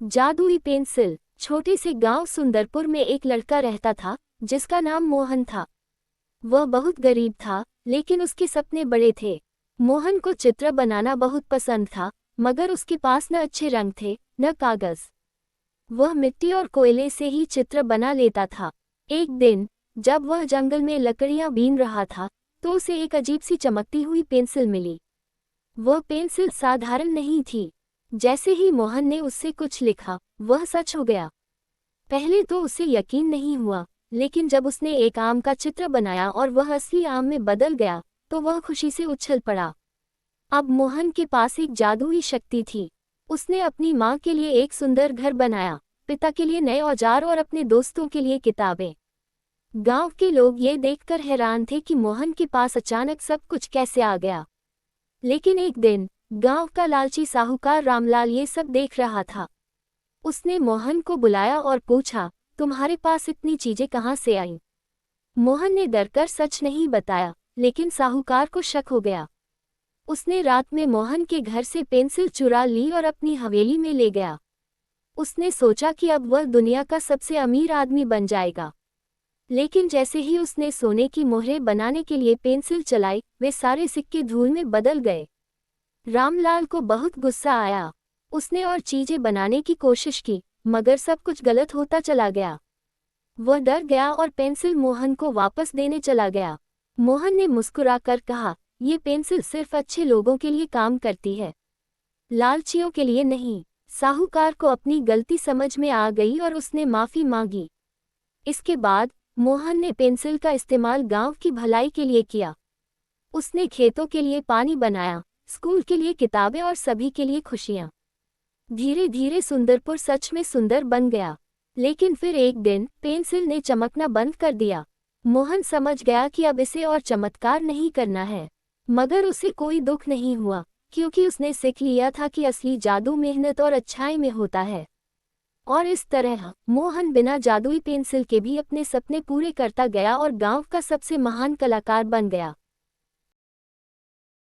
जादुई पेंसिल। छोटे से गांव सुंदरपुर में एक लड़का रहता था जिसका नाम मोहन था। वह बहुत गरीब था, लेकिन उसके सपने बड़े थे। मोहन को चित्र बनाना बहुत पसंद था, मगर उसके पास न अच्छे रंग थे न कागज। वह मिट्टी और कोयले से ही चित्र बना लेता था। एक दिन जब वह जंगल में लकड़ियां बीन रहा था, तो उसे एक अजीब सी चमकती हुई पेंसिल मिली। वह पेंसिल साधारण नहीं थी। जैसे ही मोहन ने उससे कुछ लिखा, वह सच हो गया। पहले तो उसे यकीन नहीं हुआ, लेकिन जब उसने एक आम का चित्र बनाया और वह असली आम में बदल गया, तो वह खुशी से उछल पड़ा। अब मोहन के पास एक जादुई शक्ति थी। उसने अपनी माँ के लिए एक सुंदर घर बनाया, पिता के लिए नए औजार और अपने दोस्तों के लिए किताबें। गांव के लोग ये देखकर हैरान थे कि मोहन के पास अचानक सब कुछ कैसे आ गया। लेकिन एक दिन गांव का लालची साहूकार रामलाल ये सब देख रहा था। उसने मोहन को बुलाया और पूछा, तुम्हारे पास इतनी चीजें कहाँ से आईं? मोहन ने डरकर सच नहीं बताया, लेकिन साहूकार को शक हो गया। उसने रात में मोहन के घर से पेंसिल चुरा ली और अपनी हवेली में ले गया। उसने सोचा कि अब वह दुनिया का सबसे अमीर आदमी बन जाएगा। लेकिन जैसे ही उसने सोने की मोहरें बनाने के लिए पेंसिल चलाई, वे सारे सिक्के धूल में बदल गए। रामलाल को बहुत गुस्सा आया। उसने और चीजें बनाने की कोशिश की, मगर सब कुछ गलत होता चला गया। वह डर गया और पेंसिल मोहन को वापस देने चला गया। मोहन ने मुस्कुराकर कहा, ये पेंसिल सिर्फ अच्छे लोगों के लिए काम करती है, लालचियों के लिए नहीं। साहूकार को अपनी गलती समझ में आ गई और उसने माफी मांगी। इसके बाद मोहन ने पेंसिल का इस्तेमाल गांव की भलाई के लिए किया। उसने खेतों के लिए पानी बनाया, स्कूल के लिए किताबें और सभी के लिए खुशियां। धीरे धीरे सुंदरपुर सच में सुंदर बन गया। लेकिन फिर एक दिन पेंसिल ने चमकना बंद कर दिया। मोहन समझ गया कि अब इसे और चमत्कार नहीं करना है, मगर उसे कोई दुख नहीं हुआ, क्योंकि उसने सीख लिया था कि असली जादू मेहनत और अच्छाई में होता है। और इस तरह मोहन बिना जादुई पेंसिल के भी अपने सपने पूरे करता गया और गांव का सबसे महान कलाकार बन गया।